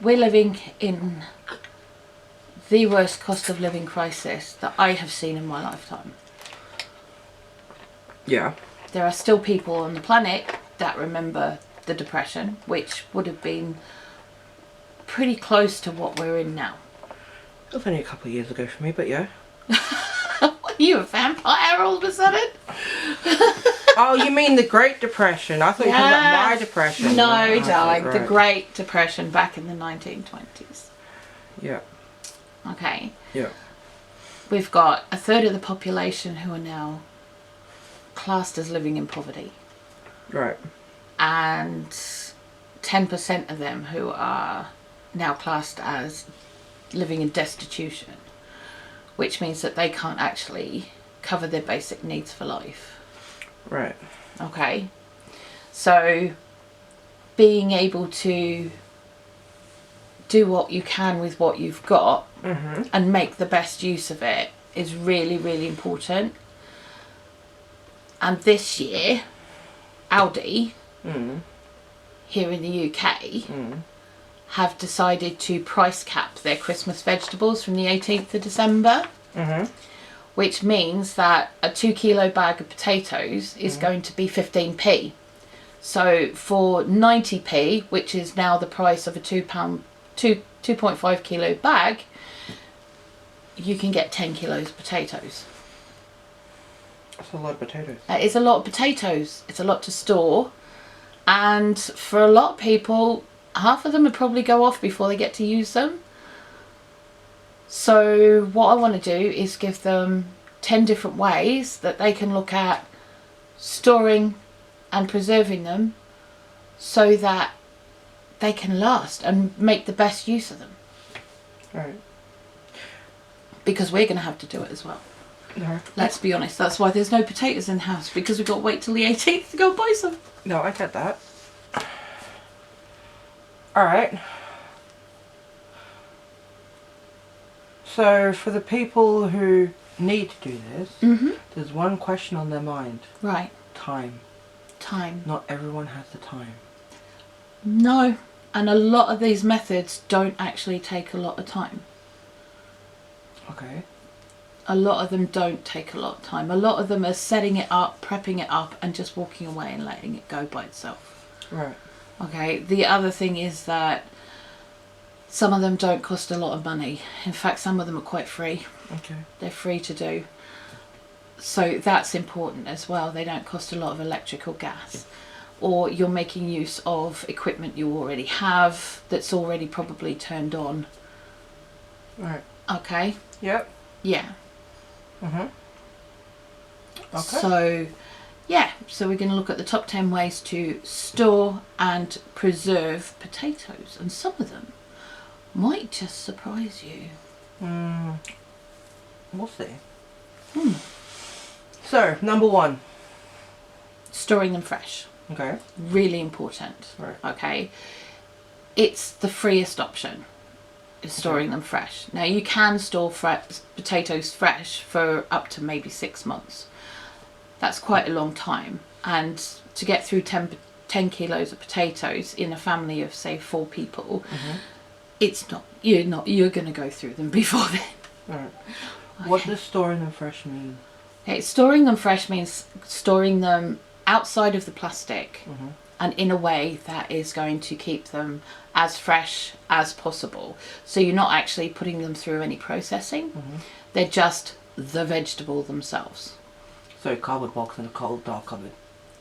we're living in the worst cost of living crisis that I have seen in my lifetime. Yeah. There are still people on the planet that remember the Depression, which would have been pretty close to what we're in now. It was only a couple of years ago for me, but yeah. Are you a vampire all of a sudden? Oh, you mean the Great Depression? I thought you were talking about my depression. No, Oh, darling. right. The Great Depression back in the 1920s. Yeah. Okay. Yeah. We've got a third of the population who are now classed as living in poverty. Right. And 10% of them who are now classed as living in destitution, which means that they can't actually cover their basic needs for life. Right. Okay. So being able to do what you can with what you've got and make the best use of it is really, really important. And this year, Aldi, here in the UK, have decided to price cap their Christmas vegetables from the 18th of December. Which means that a 2 kilo bag of potatoes is going to be 15p. So for 90p, which is now the price of a 2.5 kilo bag, you can get 10 kilos of potatoes. That's a lot of potatoes. That is a lot of potatoes. It's a lot to store. And for a lot of people, half of them would probably go off before they get to use them. So what I want to do is give them 10 different ways that they can look at storing and preserving them so that they can last and make the best use of them. Right. Because we're going to have to do it as well. No. Let's be honest, that's why there's no potatoes in the house, because we've got to wait till the 18th to go buy some. No, I get that. Alright. So, for the people who need to do this, there's one question on their mind. Right. Time. Time. Not everyone has the time. No. And a lot of these methods don't actually take a lot of time. Okay. A lot of them don't take a lot of time. A lot of them are setting it up, prepping it up, and just walking away and letting it go by itself. Right. Okay. The other thing is that some of them don't cost a lot of money. In fact, some of them are quite free. Okay. They're free to do. So that's important as well. They don't cost a lot of electric or gas. Or you're making use of equipment you already have that's already probably turned on. Right. Okay? Yep. Yeah. Okay. So, yeah. So we're going to look at the top 10 ways to store and preserve potatoes. And some of them might just surprise you. We'll see. So, number 1. Storing them fresh. Okay. Really important. Right. Okay. It's the freest option, is storing them fresh. Now you can store potatoes fresh for up to maybe 6 months. That's quite a long time. And to get through 10 kilos of potatoes in a family of say 4 people, you're going to go through them before then. Right. Okay. What does storing them fresh mean? Okay, storing them fresh means storing them outside of the plastic and in a way that is going to keep them as fresh as possible. So you're not actually putting them through any processing. They're just the vegetable themselves. So cardboard box in a cold dark cupboard.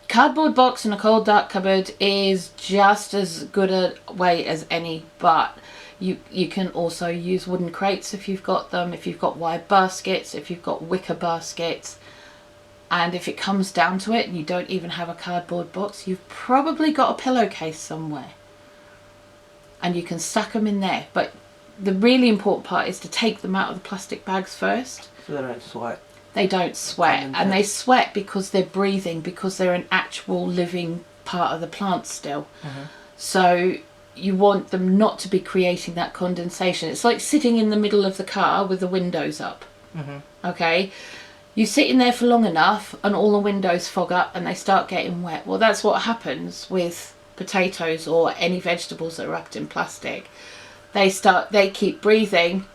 Cardboard box in a cold dark cupboard is just as good a way as any, but you can also use wooden crates if you've got them, if you've got wire baskets, if you've got wicker baskets. And if it comes down to it and you don't even have a cardboard box, you've probably got a pillowcase somewhere. And you can stack them in there. But the really important part is to take them out of the plastic bags first. So they don't sweat. They don't sweat. And they sweat because they're breathing, because they're an actual living part of the plant still. So you want them not to be creating that condensation. It's like sitting in the middle of the car with the windows up. Okay? You sit in there for long enough and all the windows fog up and they start getting wet. Well, that's what happens with potatoes or any vegetables that are wrapped in plastic. they keep breathing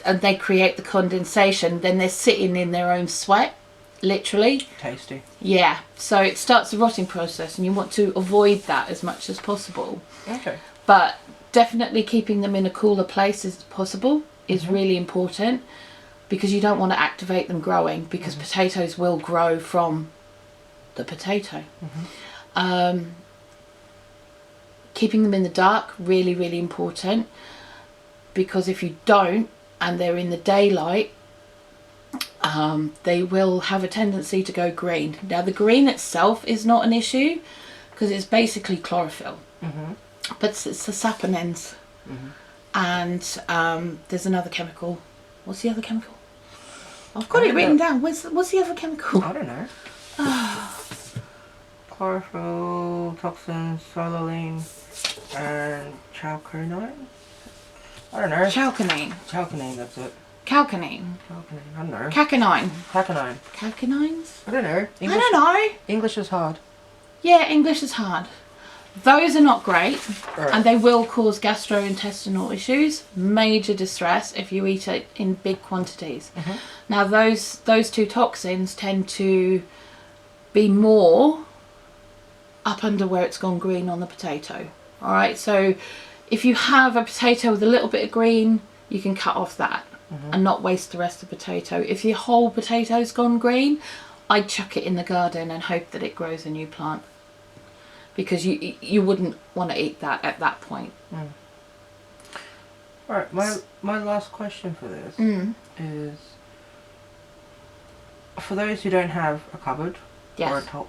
and they create the condensation. Then they're sitting in their own sweat, literally. Tasty. Yeah, so it starts the rotting process, and you want to avoid that as much as possible. Okay. But definitely keeping them in a cooler place as possible is really important, because you don't want to activate them growing, because potatoes will grow from the potato. Keeping them in the dark, really, really important, because if you don't and they're in the daylight, they will have a tendency to go green. Now the green itself is not an issue because it's basically chlorophyll, but it's the saponins, and there's another chemical. What's the other chemical? I've got it written down. What's the other chemical? I don't know. Chlorophyll, toxins, solanine, and chalconine. I don't know. Chalconine. Chalconine, that's it. Calcanine. Chalconine, I don't know. Cacanine. Cacanine. Calcanines? I don't know. English, I don't know. English is hard. Yeah, English is hard. Those are not great, Right. and they will cause gastrointestinal issues, major distress if you eat it in big quantities. Now those two toxins tend to be more up under where it's gone green on the potato. Alright, so if you have a potato with a little bit of green, you can cut off that and not waste the rest of the potato. If your whole potato's gone green, I'd chuck it in the garden and hope that it grows a new plant, because you wouldn't want to eat that at that point. Alright, my last question for this is, for those who don't have a cupboard or a top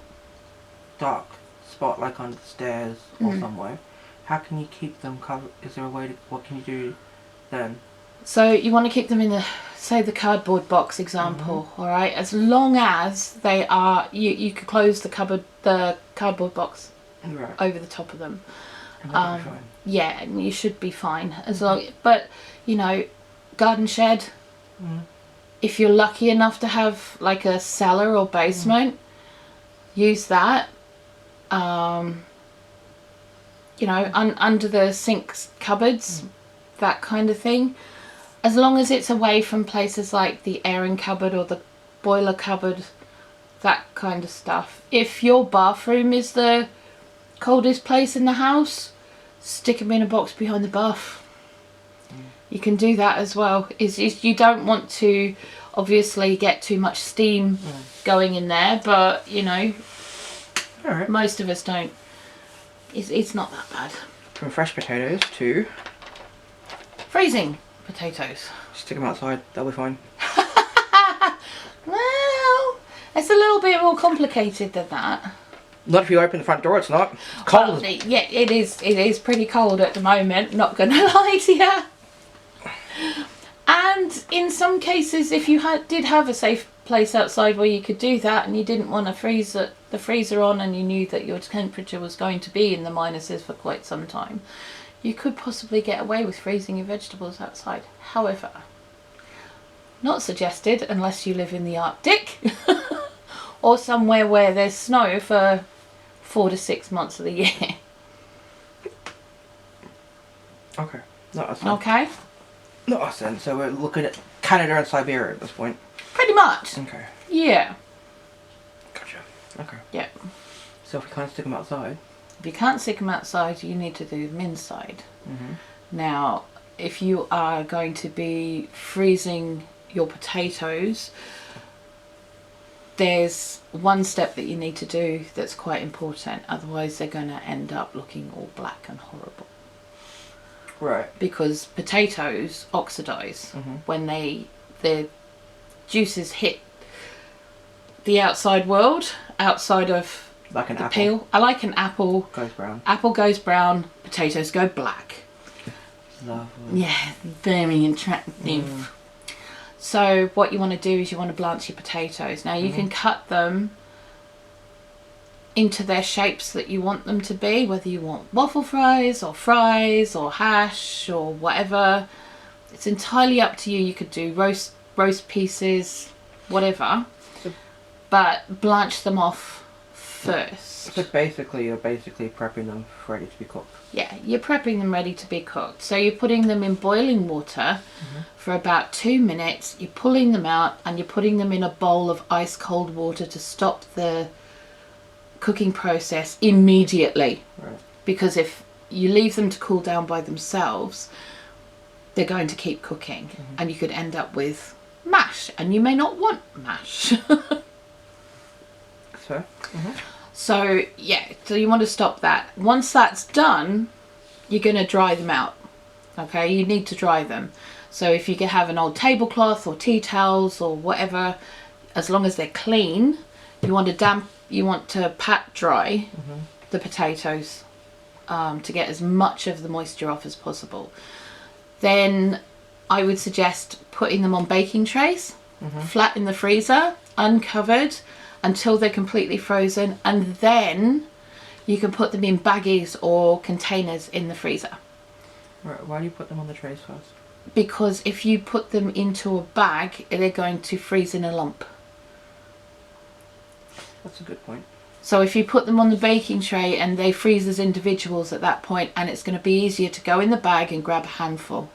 dark spot like under the stairs or somewhere, how can you keep them covered? Is there a way to, what can you do then? So you want to keep them in the, say the cardboard box example, alright? As long as they are, you could close the cardboard box over the top of them. Yeah, and you should be fine as long. But you know, garden shed. If you're lucky enough to have like a cellar or basement, use that. You know, under the sinks, cupboards, that kind of thing. As long as it's away from places like the airing cupboard or the boiler cupboard, that kind of stuff. If your bathroom is the coldest place in the house, stick them in a box behind the bath. You can do that as well. Is you don't want to obviously get too much steam going in there, but you know, most of us don't. It's not that bad. From fresh potatoes to freezing potatoes. Stick them outside, they'll be fine. Well, it's a little bit more complicated than that. Not if you open the front door, it's not. It's cold. Well, yeah, it is. It is pretty cold at the moment, not gonna lie to you. And in some cases, if you did have a safe place outside where you could do that, and you didn't want to freeze the freezer on, and you knew that your temperature was going to be in the minuses for quite some time, you could possibly get away with freezing your vegetables outside. However, not suggested unless you live in the Arctic or somewhere where there's snow for 4 to 6 months of the year. Okay. Not us. Okay. Not us then. So we're looking at Canada and Siberia at this point. Pretty much. Okay. Yeah. Gotcha. Okay. Yeah. So if we can't stick them outside. If you can't stick them outside, you need to do them inside. Now, if you are going to be freezing your potatoes, there's one step that you need to do that's quite important. Otherwise, they're going to end up looking all black and horrible. Right. Because potatoes oxidize when their juices hit the outside world, outside of like an the apple. peel. I like an apple. Goes brown. Apple goes brown, potatoes go black. Lovely. Yeah, very attractive. So what you want to do is you want to blanch your potatoes. Now you can cut them into their shapes that you want them to be, whether you want waffle fries or hash or whatever. It's entirely up to you. You could do roast pieces, whatever, but blanch them off first. So basically, you're basically prepping them for ready to be cooked. Yeah, you're prepping them ready to be cooked. So you're putting them in boiling water for about 2 minutes. You're pulling them out and you're putting them in a bowl of ice cold water to stop the cooking process immediately. Right. Because if you leave them to cool down by themselves, they're going to keep cooking and you could end up with mash, and you may not want mash. So, So yeah, so you want to stop that. Once that's done, you're going to dry them out. Okay, you need to dry them. So if you can have an old tablecloth or tea towels or whatever, as long as they're clean, you want to pat dry the potatoes to get as much of the moisture off as possible. Then I would suggest putting them on baking trays, flat in the freezer, uncovered, until they're completely frozen, and then you can put them in baggies or containers in the freezer. Right. Why do you put them on the trays first? Because if you put them into a bag, they're going to freeze in a lump. That's a good point. So if you put them on the baking tray and they freeze as individuals at that point, and it's going to be easier to go in the bag and grab a handful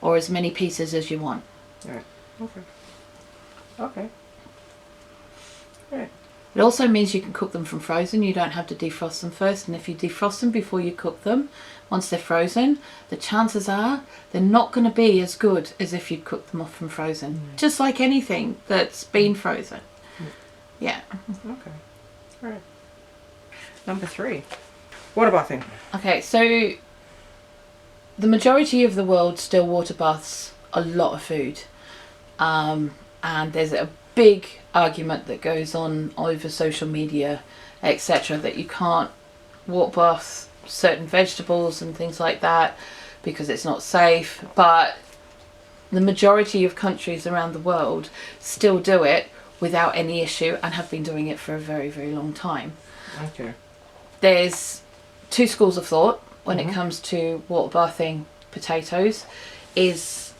or as many pieces as you want. Right. Okay. Okay. Right. It also means you can cook them from frozen. You don't have to defrost them first, and if you defrost them before you cook them, once they're frozen, the chances are they're not going to be as good as if you'd cooked them off from frozen. Just like anything that's been frozen. Yeah. Okay. All right. Number 3. Water bathing. Okay, so the majority of the world still water baths a lot of food. And there's a big argument that goes on over social media, etc., that you can't water bath certain vegetables and things like that because it's not safe. But the majority of countries around the world still do it without any issue and have been doing it for a very, very long time. Okay. There's 2 schools of thought when it comes to water bathing potatoes. Is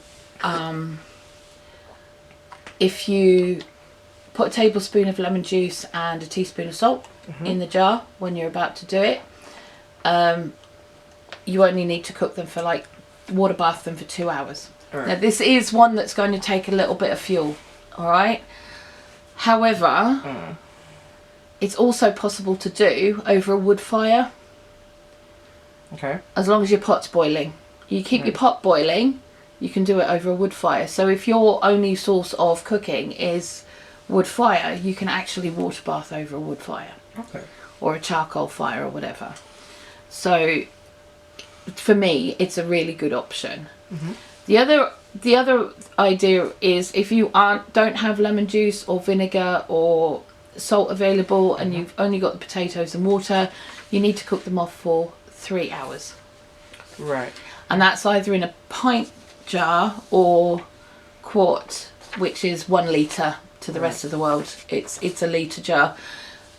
if you put a tablespoon of lemon juice and a teaspoon of salt in the jar when you're about to do it, you only need to cook them for water bath them for 2 hours. Right. Now this is one that's going to take a little bit of fuel, alright? However, it's also possible to do over a wood fire. Okay. As long as your pot's boiling. You keep your pot boiling, you can do it over a wood fire. So if your only source of cooking is wood fire, you can actually water bath over a wood fire. Okay. Or a charcoal fire or whatever. So for me, it's a really good option. The other idea is if you don't have lemon juice or vinegar or salt available and you've only got the potatoes and water, you need to cook them off for 3 hours. Right. And that's either in a pint jar or quart, which is 1 litre to the rest of the world. It's a litre jar.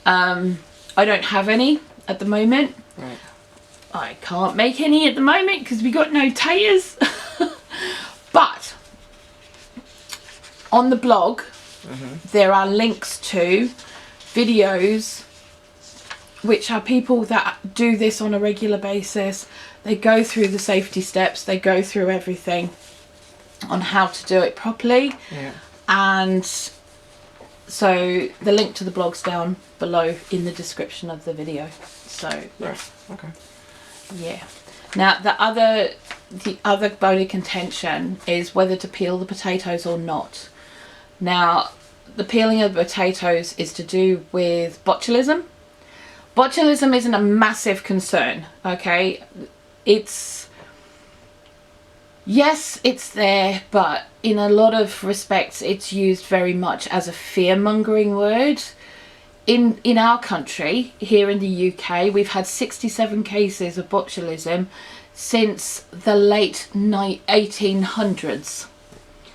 I don't have any at the moment. Right. I can't make any at the moment because we got no taters. But on the blog, there are links to videos which are people that do this on a regular basis. They go through the safety steps, they go through everything on how to do it properly. Yeah. And so the link to the blog's down below in the description of the video. So Right. Okay. yeah. Now the other bone of contention is whether to peel the potatoes or not. Now the peeling of the potatoes is to do with botulism. Botulism isn't a massive concern, okay? Yes, it's there, but in a lot of respects it's used very much as a fear-mongering word. In our country, here in the UK, we've had 67 cases of botulism since the late 1800s,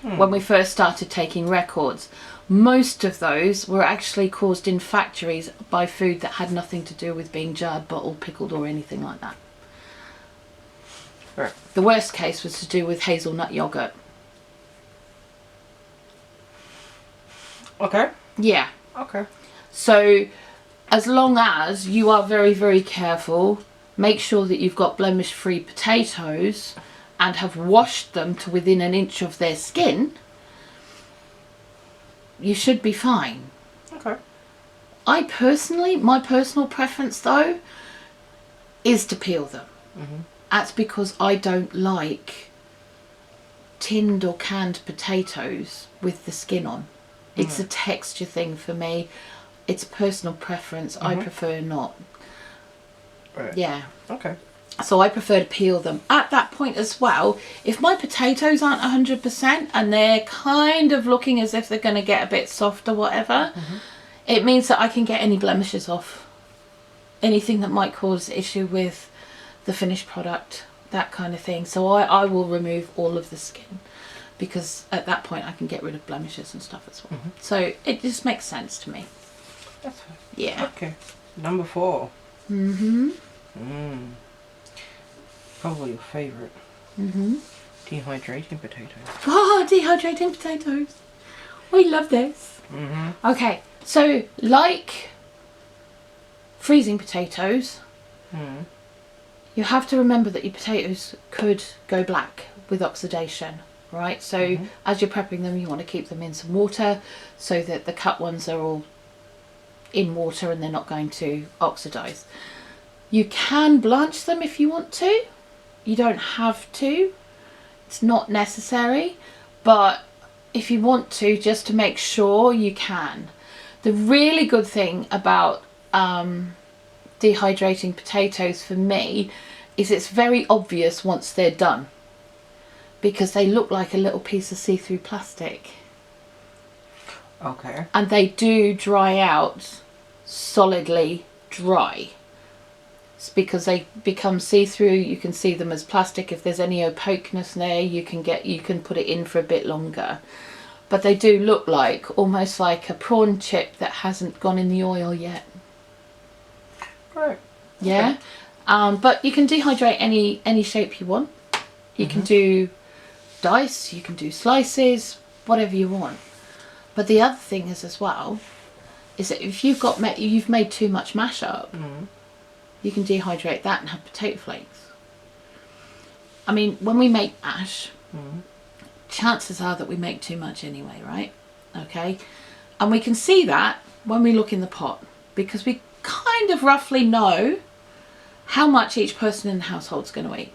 when we first started taking records. Most of those were actually caused in factories by food that had nothing to do with being jarred, bottled, pickled or anything like that. Right. The worst case was to do with hazelnut yogurt. Okay. Yeah. Okay. So as long as you are very, very careful make sure that you've got blemish-free potatoes and have washed them to within an inch of their skin, you should be fine. Okay. My personal preference though is to peel them. That's because I don't like tinned or canned potatoes with the skin on. It's a texture thing for me. It's a personal preference. I prefer not. Right. Yeah. Okay. So I prefer to peel them. At that point as well, if my potatoes aren't 100% and they're kind of looking as if they're going to get a bit soft or whatever, it means that I can get any blemishes off. Anything that might cause issue with the finished product, that kind of thing. So I will remove all of the skin, because at that point I can get rid of blemishes and stuff as well. So it just makes sense to me. That's fine. Yeah. Okay. Number 4. Probably your favourite. Dehydrating potatoes. Oh, dehydrating potatoes. I love this. Okay, so like freezing potatoes, you have to remember that your potatoes could go black with oxidation, right? So as you're prepping them, you want to keep them in some water so that the cut ones are all in water and they're not going to oxidize. You can blanch them if you want to. You don't have to. It's not necessary, but if you want to, just to make sure, you can. The really good thing about dehydrating potatoes for me is it's very obvious once they're done, because they look like a little piece of see-through plastic. Okay. And they do dry out solidly dry. It's because they become see-through. You can see them as plastic. If there's any opaqueness there, you can put it in for a bit longer. But they do look like almost like a prawn chip that hasn't gone in the oil yet. Right. Yeah. Okay. But you can dehydrate any shape you want. You can do dice, you can do slices, whatever you want. But the other thing is as well, is that if you've made too much mash up, you can dehydrate that and have potato flakes. I mean, when we make mash, chances are that we make too much anyway, right? Okay. And we can see that when we look in the pot, because we kind of roughly know how much each person in the household is going to eat.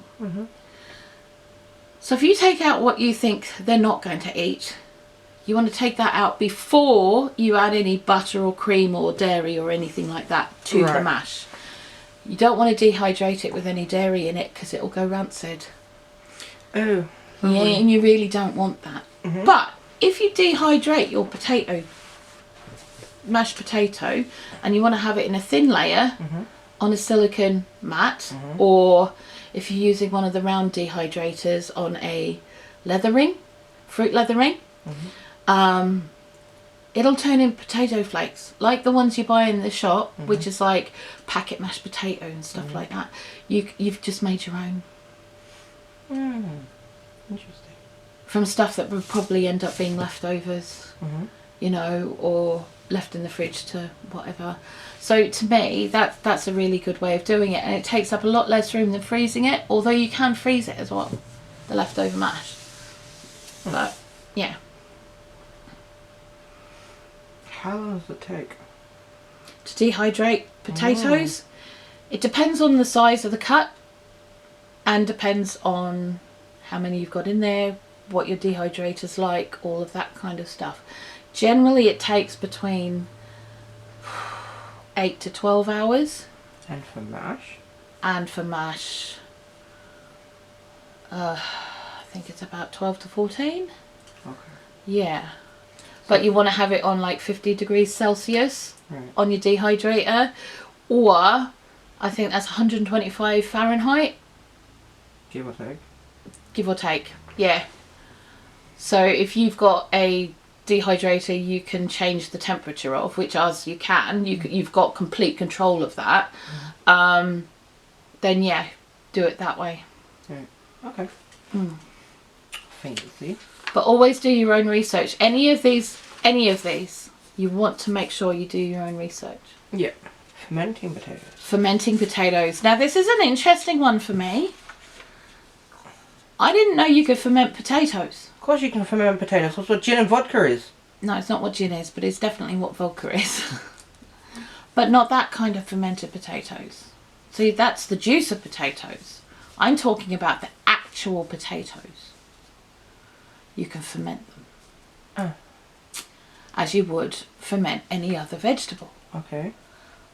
So if you take out what you think they're not going to eat, you want to take that out before you add any butter or cream or dairy or anything like that to the mash. You don't want to dehydrate it with any dairy in it, because it will go rancid. Oh. Yeah, and you really don't want that. But if you dehydrate your mashed potato, and you want to have it in a thin layer on a silicone mat, or if you're using one of the round dehydrators on a fruit leathering, it'll turn in potato flakes, like the ones you buy in the shop, which is like packet mashed potato and stuff like that. You've just made your own. Interesting. From stuff that would probably end up being leftovers, you know, or left in the fridge to whatever. So to me, that's a really good way of doing it, and it takes up a lot less room than freezing it, although you can freeze it as well, the leftover mash. But yeah. How long does it take to dehydrate potatoes? It depends on the size of the cut, and depends on how many you've got in there, what your dehydrator's like, all of that kind of stuff. Generally it takes between 8 to 12 hours. And for mash? And for mash, I think it's about 12 to 14. Okay. Yeah. But you want to have it on like 50 degrees Celsius on your dehydrator, or I think that's 125 Fahrenheit. Give or take. Give or take, yeah. So if you've got a dehydrator you can change the temperature of, which as you can, you've got complete control of that, then yeah, do it that way. Right. Okay. Fancy. But always do your own research. Any of these, you want to make sure you do your own research. Yeah, Fermenting potatoes. Fermenting potatoes. Now this is an interesting one for me. I didn't know you could ferment potatoes. Of course you can ferment potatoes. That's what gin and vodka is. No, it's not what gin is, but it's definitely what vodka is. But not that kind of fermented potatoes. See, that's the juice of potatoes. I'm talking about the actual potatoes. You can ferment them. As you would ferment any other vegetable. Okay.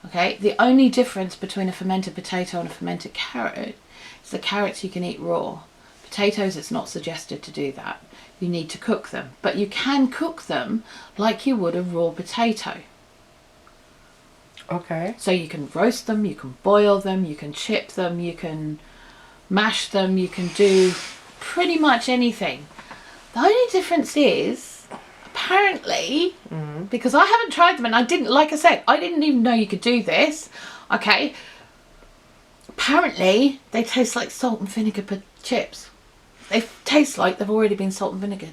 Okay, the only difference between a fermented potato and a fermented carrot is the carrots you can eat raw. Potatoes, it's not suggested to do that. You need to cook them. But you can cook them like you would a raw potato. Okay. So you can roast them, you can boil them, you can chip them, you can mash them, you can do pretty much anything. The only difference is, apparently, because I haven't tried them and I didn't, like I said, I didn't even know you could do this. Okay. Apparently, they taste like salt and vinegar chips. They taste like they've already been salt and vinegar.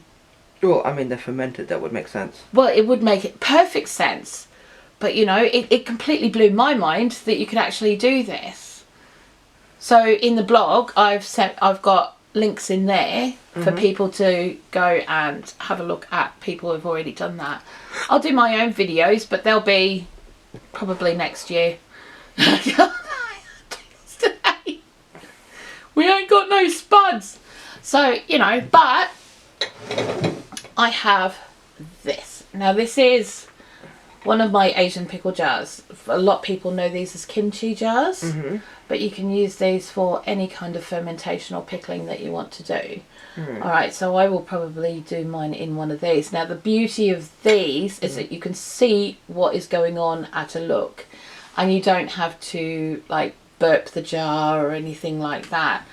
Well, I mean, they're fermented, that would make sense. Well, it would make it perfect sense. But, you know, it completely blew my mind that you could actually do this. So, in the blog, I've got links in there for people to go and have a look at people who've already done that. I'll do my own videos, but they'll be probably next year. We ain't got no spuds. So, you know, but I have this. Now, this is one of my Asian pickle jars. A lot of people know these as kimchi jars, but you can use these for any kind of fermentation or pickling that you want to do. Alright, so I will probably do mine in one of these. Now, the beauty of these is that you can see what is going on at a look, and you don't have to, like, burp the jar or anything like that.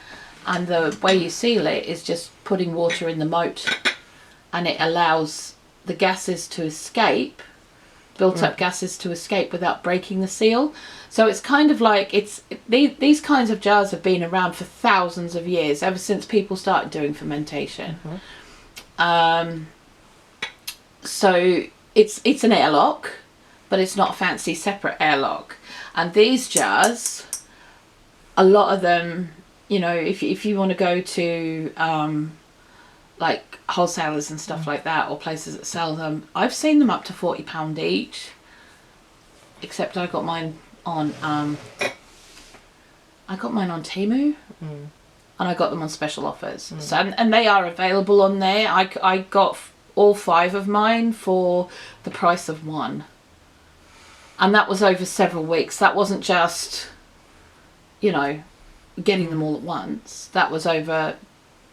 And the way you seal it is just putting water in the moat, and it allows the gases to escape, built up gases to escape without breaking the seal. So it's kind of like, these kinds of jars have been around for thousands of years, ever since people started doing fermentation. So it's an airlock, but it's not a fancy separate airlock. And these jars, a lot of them, you know, if you want to go to like wholesalers and stuff like that, or places that sell them, I've seen them up to £40 each. Except I got mine on Temu, and I got them on special offers. So and they are available on there. I got all 5 of mine for the price of one, and that was over several weeks. That wasn't just, you know, getting them all at once. That was over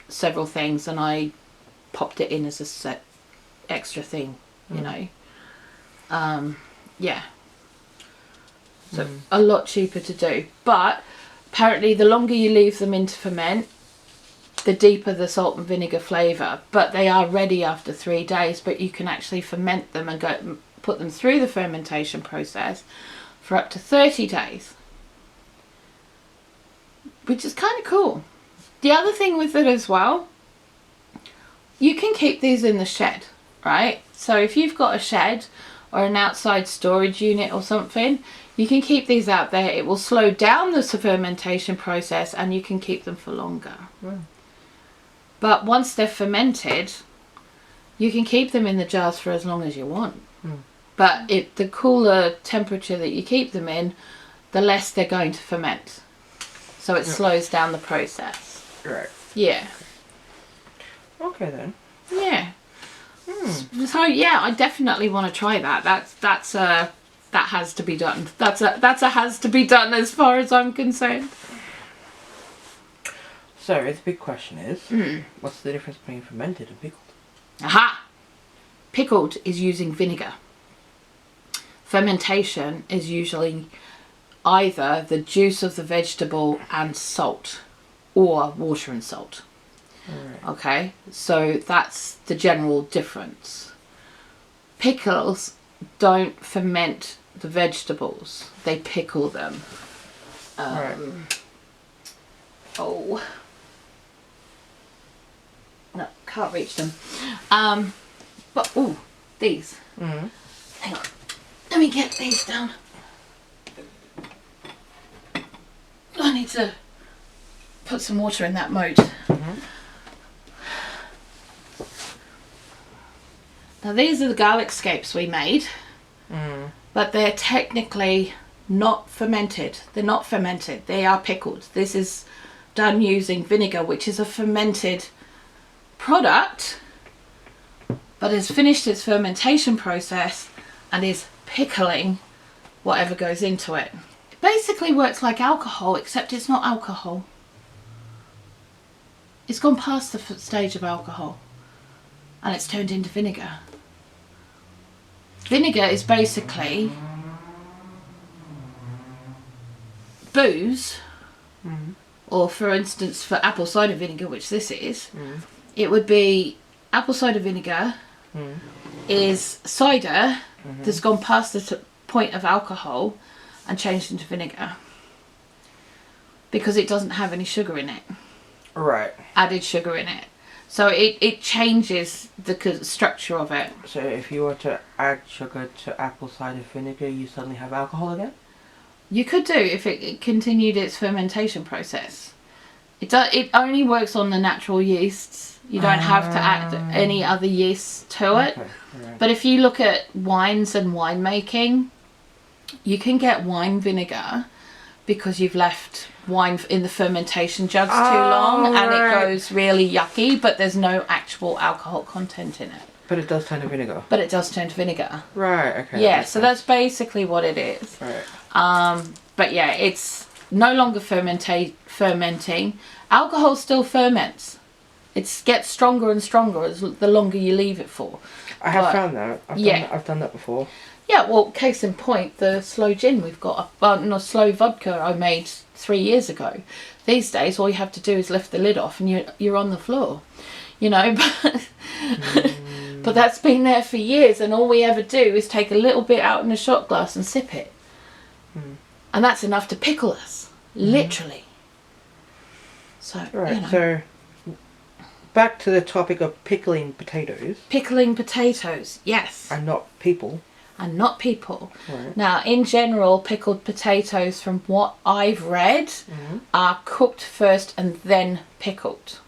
several things, and I popped it in as a set extra thing, you know. Yeah, so a lot cheaper to do, but apparently the longer you leave them in to ferment, the deeper the salt and vinegar flavour. But they are ready after 3 days, but you can actually ferment them and put them through the fermentation process for up to 30 days, which is kind of cool. The other thing with it as well, you can keep these in the shed, right? So if you've got a shed or an outside storage unit or something, you can keep these out there. It will slow down the fermentation process, and you can keep them for longer. But once they're fermented, you can keep them in the jars for as long as you want. But the cooler temperature that you keep them in, the less they're going to ferment. So it slows down the process. Right. Yeah. Okay then. Yeah. So yeah, I definitely want to try that. That has to be done. That's a has to be done as far as I'm concerned. So the big question is, what's the difference between fermented and pickled? Aha! Pickled is using vinegar. Fermentation is usually either the juice of the vegetable and salt, or water and salt. Okay, so that's the general difference. Pickles don't ferment the vegetables, they pickle them. Oh no, can't reach them. But these. Hang on, let me get these down. need to put some water in that moat. Now these are the garlic scapes we made, but they're technically not fermented. They're not fermented, they are pickled. This is done using vinegar, which is a fermented product, but has finished its fermentation process and is pickling whatever goes into it. It basically works like alcohol, except it's not alcohol. It's gone past the stage of alcohol and it's turned into vinegar. Vinegar is basically booze, or for instance for apple cider vinegar, which this is, it would be apple cider vinegar is cider that's gone past the point of alcohol and changed into vinegar because it doesn't have any sugar in it. Right. Added sugar in it. So it changes the structure of it. So if you were to add sugar to apple cider vinegar, you suddenly have alcohol again? You could do if it continued its fermentation process. It only works on the natural yeasts. You don't have to add any other yeasts to it. Okay, right. But if you look at wines and winemaking, you can get wine vinegar because you've left wine in the fermentation jugs too long and it goes really yucky, but there's no actual alcohol content in it. But it does turn to vinegar. But it does turn to vinegar. Right, okay. Yeah, so that's basically what it is. Right. But yeah, it's no longer fermenting. Alcohol still ferments. It gets stronger and stronger as the longer you leave it for. I have found that. I've done that before. Yeah, well, case in point, the slow gin we've got, slow vodka I made 3 years ago. These days, all you have to do is lift the lid off and you're on the floor, you know. But that's been there for years, and all we ever do is take a little bit out in a shot glass and sip it. And that's enough to pickle us, literally. So, right, you know. So back to the topic of pickling potatoes. Pickling potatoes, yes. And not people. And not people. Right. Now, in general, pickled potatoes, from what I've read, are cooked first and then pickled.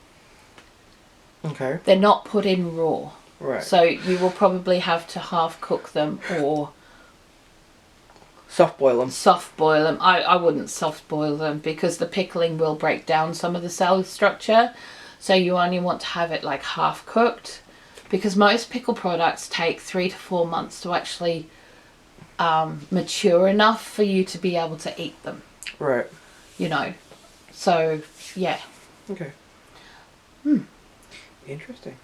Okay. They're not put in raw. Right. So you will probably have to half cook them or soft boil them. Soft boil them. I wouldn't soft boil them because the pickling will break down some of the cell structure. So you only want to have it like half cooked. Because most pickle products take 3 to 4 months to actually mature enough for you to be able to eat them. Right. You know. So, yeah. Okay. Interesting.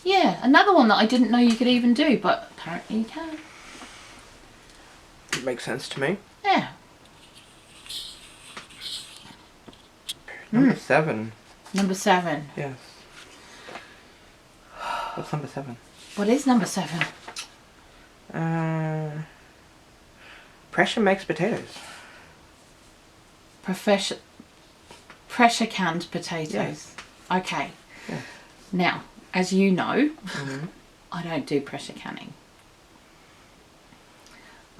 Yeah, another one that I didn't know you could even do, but apparently you can. It makes sense to me. Yeah. Number 7. Number 7. Yes. What's number 7? What is number 7? Pressure makes potatoes. Pressure canned potatoes. Yes. Okay. Yeah. Now, as you know, I don't do pressure canning.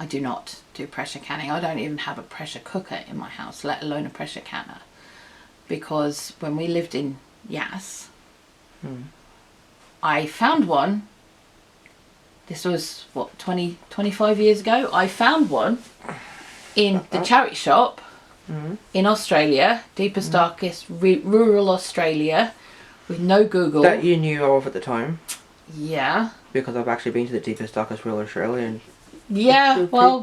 I do not do pressure canning. I don't even have a pressure cooker in my house, let alone a pressure canner. Because when we lived in Yass, I found one. This was, what, 25 years ago? I found one in the charity shop in Australia, deepest, darkest, rural Australia, with no Google. That you knew of at the time? Yeah. Because I've actually been to the deepest, darkest rural Australia. And yeah, well,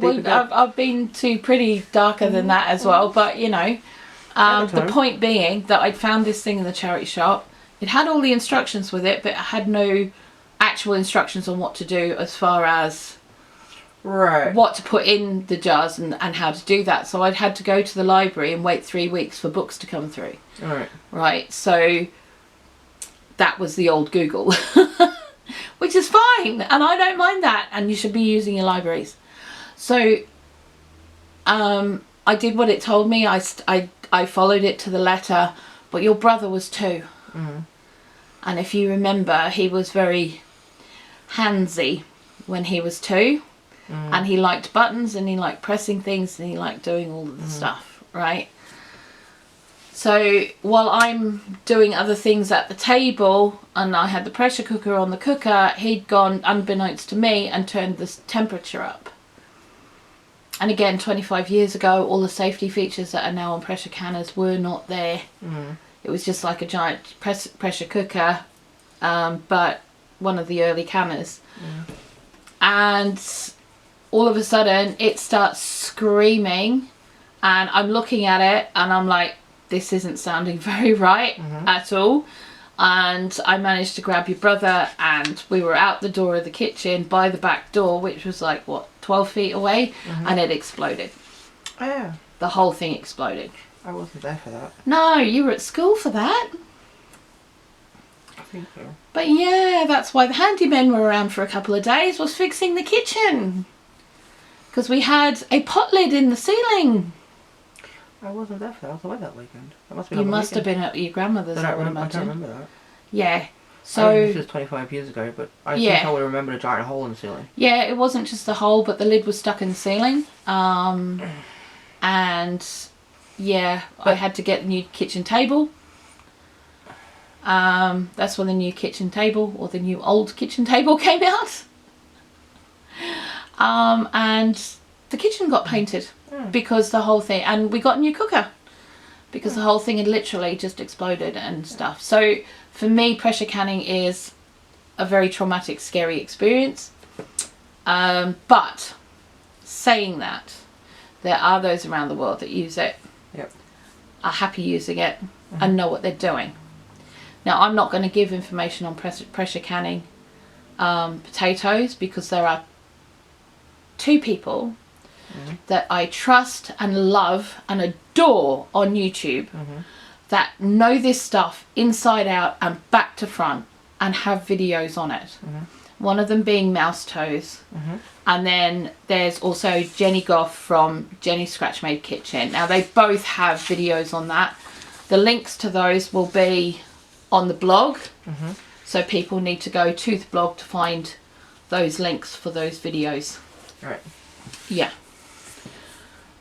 I've been to pretty darker than that as well, but you know. The point being that I'd found this thing in the charity shop. It had all the instructions with it, but it had no actual instructions on what to do as far as what to put in the jars and how to do that. So I'd had to go to the library and wait 3 weeks for books to come through. Right, so that was the old Google, which is fine, and I don't mind that, and you should be using your libraries. So I did what it told me. I followed it to the letter, but your brother was 2. And if you remember, he was very handsy when he was 2, and he liked buttons and he liked pressing things and he liked doing all of the stuff, right? So while I'm doing other things at the table and I had the pressure cooker on the cooker, he'd gone, unbeknownst to me, and turned the temperature up. And again, 25 years ago, all the safety features that are now on pressure canners were not there. It was just like a giant pressure cooker, but one of the early canners. And all of a sudden it starts screaming, and I'm looking at it and I'm like, this isn't sounding very right at all. And I managed to grab your brother, and we were out the door of the kitchen by the back door, which was like, what, 12 feet away, and it exploded. Oh, yeah. The whole thing exploded. I wasn't there for that. No, you were at school for that. I think so. But yeah, that's why the handymen were around for a couple of days, was fixing the kitchen. Because we had a pot lid in the ceiling. I wasn't there for that. I was away that weekend. That must be You must have been at your grandmother's, I would imagine. I don't remember that. Yeah. So this was 25 years ago, but I think I would remember a giant hole in the ceiling. Yeah, it wasn't just the hole, but the lid was stuck in the ceiling. And yeah, I had to get the new kitchen table. That's when the new kitchen table, or the new old kitchen table, came out. And the kitchen got painted because the whole thing, and we got a new cooker because the whole thing had literally just exploded and stuff. So for me, pressure canning is a very traumatic, scary experience. But saying that, there are those around the world that use it, are happy using it, and know what they're doing. Now, I'm not going to give information on pressure canning potatoes, because there are two people that I trust and love and adore on YouTube that know this stuff inside out and back to front and have videos on it. One of them being Mouse Toes. And then there's also Jenny Goff from Jenny's Scratch Made Kitchen. Now, they both have videos on that. The links to those will be on the blog. So people need to go to the blog to find those links for those videos. Right. Yeah.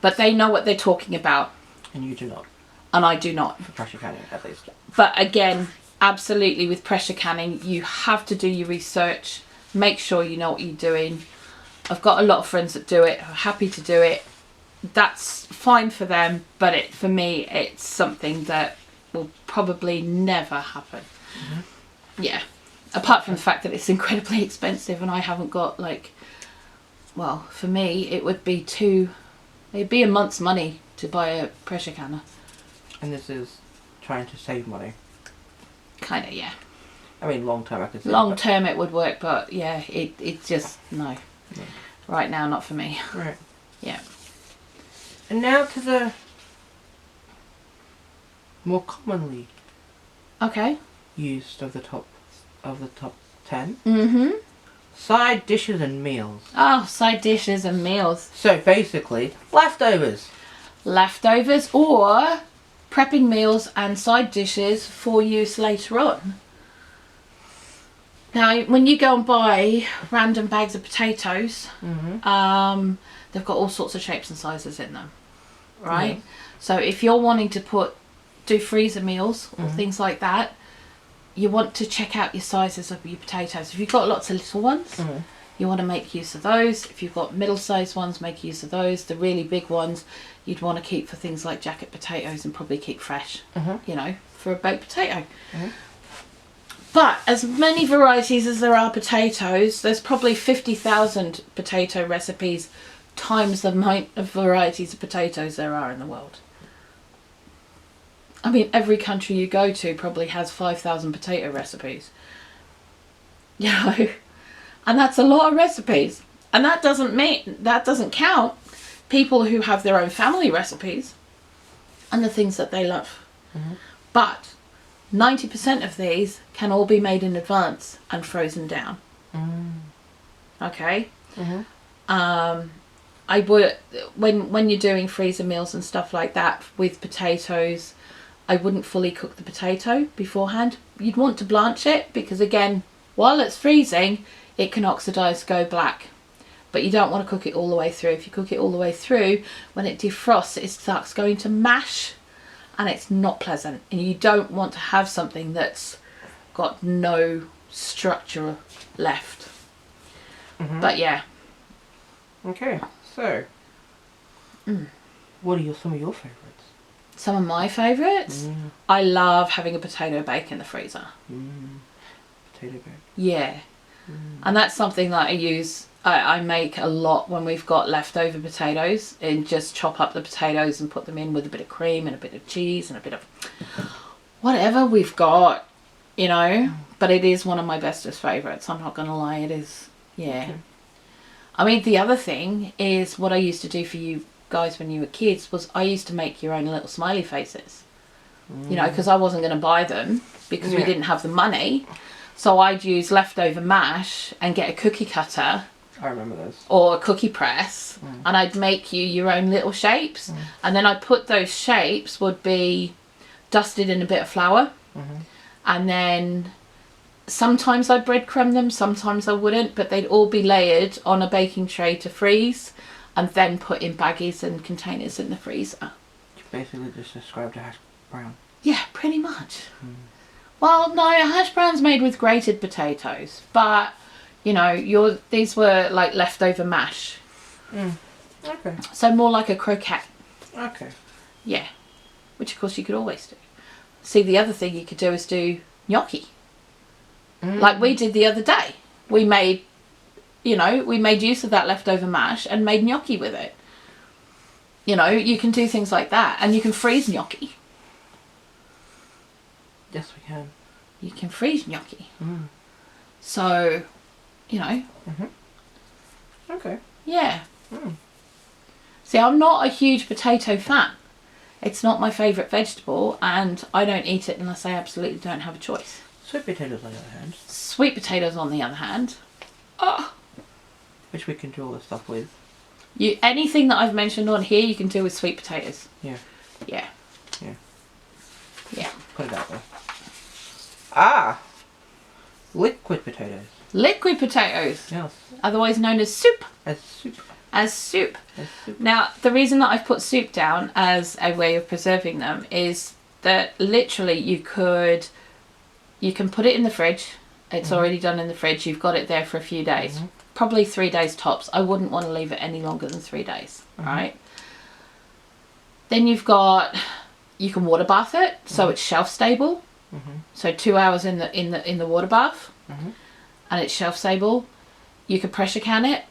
But they know what they're talking about. And you do not. And I do not. For pressure canning, at least. But again, absolutely, with pressure canning, you have to do your research. Make sure you know what you're doing. I've got a lot of friends that do it, are happy to do it. That's fine for them, but for me, it's something that will probably never happen. Yeah. Apart from the fact that it's incredibly expensive, and I haven't got, like, well, for me, it would be it'd be a month's money to buy a pressure canner. And this is trying to save money. Kind of, yeah. I mean, long term I could see. Long term it would work, but yeah, it just, no. Right now, not for me. Right. Yeah. And now to the more commonly used of the top 10. Side dishes and meals. Oh, side dishes and meals. So basically, leftovers. Leftovers, or prepping meals and side dishes for use later on. Now, when you go and buy random bags of potatoes, they've got all sorts of shapes and sizes in them, right? So if you're wanting to do freezer meals or things like that, you want to check out your sizes of your potatoes. If you've got lots of little ones, you want to make use of those. If you've got middle-sized ones, make use of those. The really big ones, you'd want to keep for things like jacket potatoes and probably keep fresh, you know, for a baked potato. But as many varieties as there are potatoes, there's probably 50,000 potato recipes times the amount of varieties of potatoes there are in the world. I mean, every country you go to probably has 5,000 potato recipes. You know, and that's a lot of recipes. And that doesn't count people who have their own family recipes and the things that they love. But 90% of these can all be made in advance and frozen down. Okay? I would, when you're doing freezer meals and stuff like that with potatoes, I wouldn't fully cook the potato beforehand. You'd want to blanch it because, again, while it's freezing, it can oxidize, go black. But you don't want to cook it all the way through. If you cook it all the way through, when it defrosts, it starts going to mash. and it's not pleasant, and you don't want to have something that's got no structure left. But yeah. Okay, so what are some of your favourites? Some of my favourites? I love having a potato bake in the freezer. Potato bake. Yeah. And that's something that I make a lot when we've got leftover potatoes, and just chop up the potatoes and put them in with a bit of cream and a bit of cheese and a bit of whatever we've got, you know. But it is one of my bestest favourites, I'm not going to lie, it is. Yeah. Okay. I mean, the other thing is what I used to do for you guys when you were kids was I used to make your own little smiley faces. You know, because I wasn't going to buy them because we didn't have the money. So I'd use leftover mash and get a cookie cutter. I remember those. Or a cookie press. And I'd make you your own little shapes. And then I'd put those shapes would be dusted in a bit of flour. And then sometimes I'd breadcrumb them, sometimes I wouldn't. But they'd all be layered on a baking tray to freeze. And then put in baggies and containers in the freezer. You basically just described a hash brown. Yeah, pretty much. Well, no, a hash brown's made with grated potatoes, but you know, these were like leftover mash. Okay. So more like a croquette. Okay. Yeah, which of course you could always do. See, the other thing you could do is do gnocchi, like we did the other day. We made use of that leftover mash and made gnocchi with it. You know, you can do things like that, and you can freeze gnocchi. Yes, we can. You can freeze gnocchi. So, you know. Okay. Yeah. See, I'm not a huge potato fan. It's not my favourite vegetable, and I don't eat it unless I absolutely don't have a choice. Sweet potatoes, on the other hand. Sweet potatoes, on the other hand. Which we can do all this stuff with. Anything that I've mentioned on here, you can do with sweet potatoes. Yeah. Yeah. Yeah. Yeah. Put it out there. Liquid potatoes. Liquid potatoes. Yes. Otherwise known as soup. As soup. As soup. Now, the reason that I've put soup down as a way of preserving them is that literally you can put it in the fridge. It's already done in the fridge. You've got it there for a few days. Probably 3 days tops. I wouldn't want to leave it any longer than 3 days. Right? Then you can water bath it so it's shelf stable. So 2 hours in the water bath, and it's shelf stable. You can pressure can it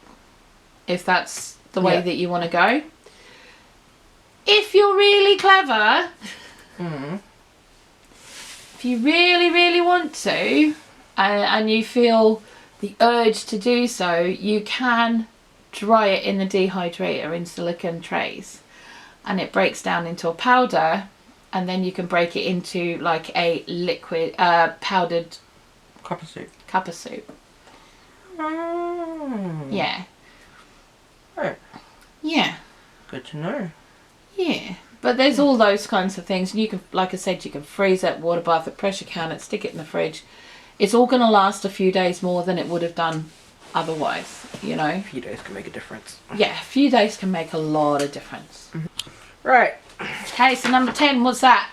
if that's the way that you want to go. If you're really clever, if you really, really want to, and you feel the urge to do so, you can dry it in the dehydrator in silicone trays, and it breaks down into a powder. And then you can break it into like a liquid, powdered cup of soup. Yeah. Right. Yeah. Good to know. Yeah. But there's all those kinds of things. And you can, like I said, you can freeze it, water bath it, pressure can it, stick it in the fridge. It's all going to last a few days more than it would have done otherwise, you know. A few days can make a difference. Yeah, a few days can make a lot of difference. Right. Okay, so number 10, what's that?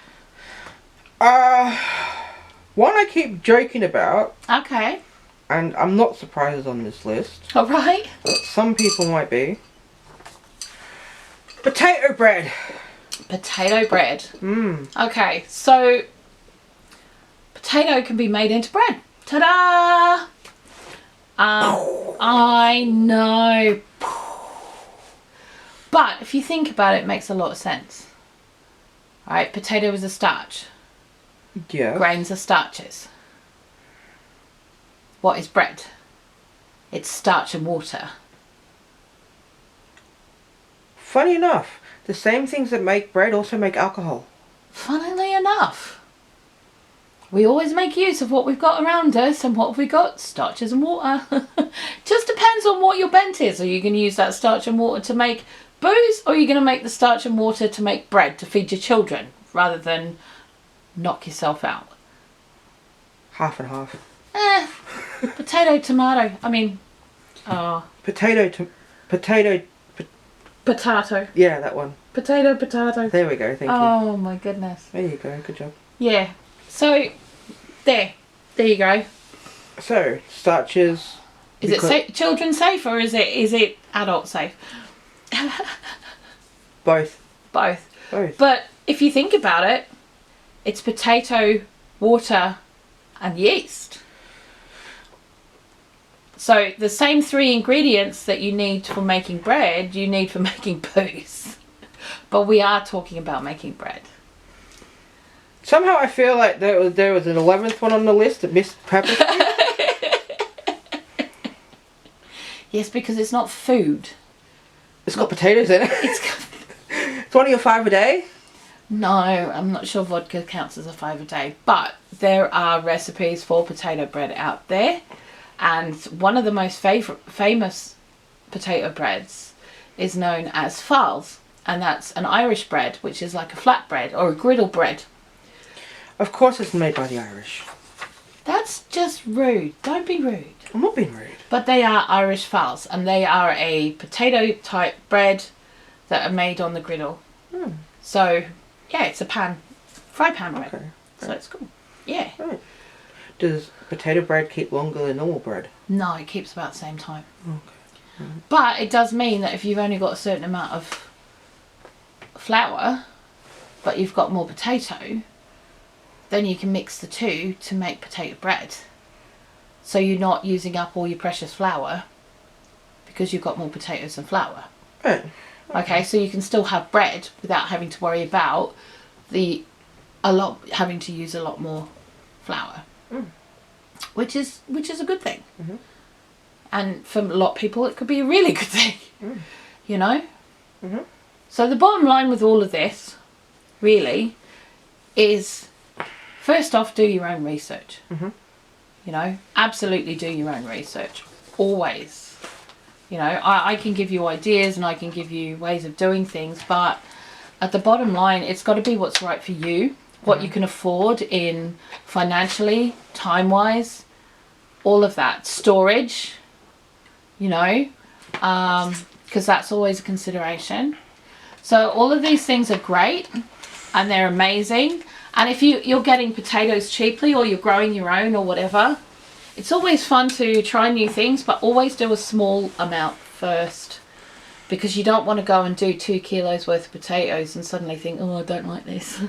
One I keep joking about. Okay. And I'm not surprised it's on this list. Alright. But some people might be. Potato bread. Potato bread. Okay, so potato can be made into bread. Ta-da! I know. But if you think about it, it makes a lot of sense. Alright, potato is a starch. Yeah. Grains are starches. What is bread? It's starch and water. Funny enough, the same things that make bread also make alcohol. Funnily enough. We always make use of what we've got around us, and what have we got? Starches and water. Just depends on what your bent is. Are you going to use that starch and water to make booze, or are you going to make the starch and water to make bread to feed your children, rather than knock yourself out? Half and half. Potato, tomato. I mean, potato. Potato. Yeah, that one. Potato, potato. There we go, thank you. Oh my goodness. There you go, good job. Yeah. So, there you go. So, starches. Is it children safe or is it adult safe? Both. Both. Both. But if you think about it, it's potato, water, and yeast. So the same 3 ingredients that you need for making bread, you need for making booze. But we are talking about making bread. Somehow I feel like there was an 11th one on the list that missed pepper. Yes, because it's not food. It's got potatoes in it. It's one of your 5 a day? No, I'm not sure vodka counts as a 5 a day. But there are recipes for potato bread out there. And one of the most famous potato breads is known as farls. And that's an Irish bread, which is like a flat bread or a griddle bread. Of course it's made by the Irish. That's just rude. Don't be rude. I'm not being rude. But they are Irish farls, and they are a potato type bread that are made on the griddle. So, yeah, it's a fry pan bread. Okay. So it's cool. Yeah. Right. Does potato bread keep longer than normal bread? No, it keeps about the same time. Okay. But it does mean that if you've only got a certain amount of flour, but you've got more potato, then you can mix the two to make potato bread. So you're not using up all your precious flour because you've got more potatoes than flour. Right. Okay, so you can still have bread without having to worry about having to use a lot more flour, which is a good thing. And for a lot of people, it could be a really good thing. You know. So the bottom line with all of this, really, is first off, do your own research. You know, absolutely do your own research. Always. You know, I can give you ideas and I can give you ways of doing things, but at the bottom line, it's got to be what's right for you, what you can afford in financially, time-wise, all of that. Storage, you know, because that's always a consideration. So all of these things are great and they're amazing. And if you're getting potatoes cheaply or you're growing your own or whatever, it's always fun to try new things, but always do a small amount first, because you don't want to go and do 2 kilos worth of potatoes and suddenly think, oh, I don't like this.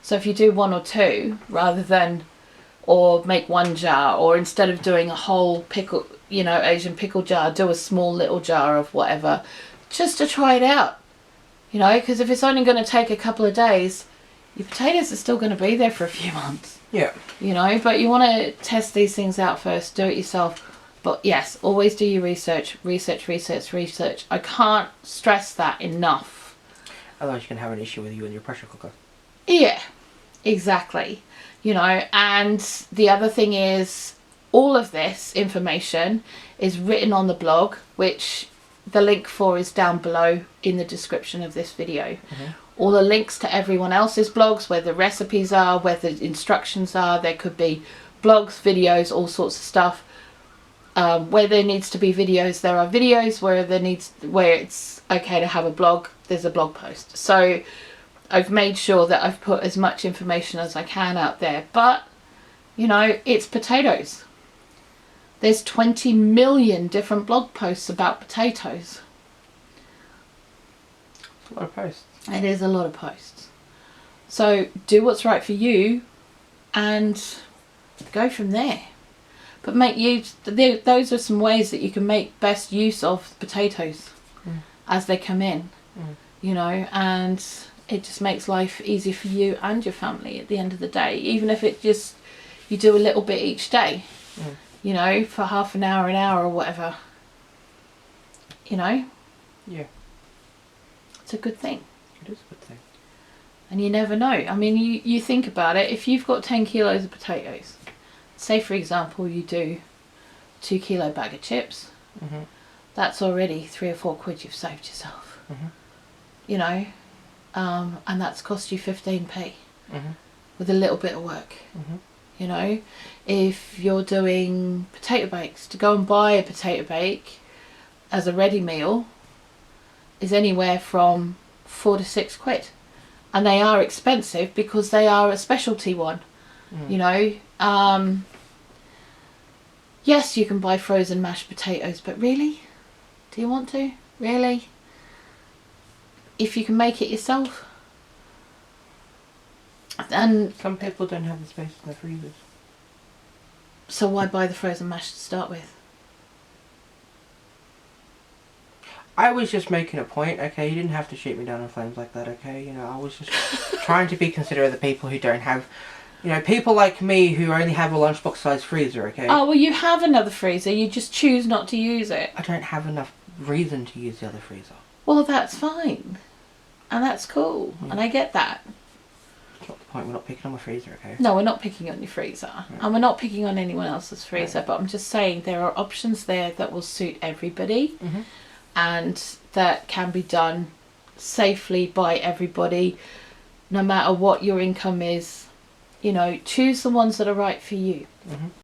So if you do 1 or 2 rather than, or make 1 jar, or instead of doing a whole pickle, you know, Asian pickle jar, do a small little jar of whatever, just to try it out, you know, because if it's only going to take a couple of days, your potatoes are still going to be there for a few months. Yeah. You know, but you want to test these things out first, do it yourself. But yes, always do your research. I can't stress that enough. Otherwise you can have an issue with you and your pressure cooker. Yeah, exactly. You know, and the other thing is, all of this information is written on the blog, which the link for is down below in the description of this video. All the links to everyone else's blogs, where the recipes are, where the instructions are. There could be blogs, videos, all sorts of stuff. Where there needs to be videos, there are videos. Where it's okay to have a blog, there's a blog post. So I've made sure that I've put as much information as I can out there. But, you know, it's potatoes. There's 20 million different blog posts about potatoes. That's a lot of posts. It is a lot of posts. So do what's right for you and go from there. But those are some ways that you can make best use of potatoes as they come in. You know, and it just makes life easier for you and your family at the end of the day. Even if you do a little bit each day. You know, for half an hour, or whatever. You know? Yeah. It's a good thing. It is a good thing. And you never know. I mean, you think about it. If you've got 10 kilos of potatoes, say for example you do 2 kilo bag of chips, that's already 3 or 4 quid you've saved yourself. You know, and that's cost you 15p with a little bit of work. You know, if you're doing potato bakes, to go and buy a potato bake as a ready meal is anywhere from £4 to £6, and they are expensive because they are a specialty one. You know, yes, you can buy frozen mashed potatoes, but really, do you want to? Really? If you can make it yourself. And some people don't have the space in their freezers. So why buy the frozen mash to start with? I was just making a point, okay? You didn't have to shoot me down in flames like that, okay? You know, I was just trying to be considerate of the people who don't have, you know, people like me who only have a lunchbox size freezer, okay? Oh, well, you have another freezer. You just choose not to use it. I don't have enough reason to use the other freezer. Well, that's fine. And that's cool. And I get that. That's not the point. We're not picking on my freezer, okay? No, we're not picking on your freezer. And we're not picking on anyone else's freezer. But I'm just saying there are options there that will suit everybody. And that can be done safely by everybody, no matter what your income is. You know, choose the ones that are right for you.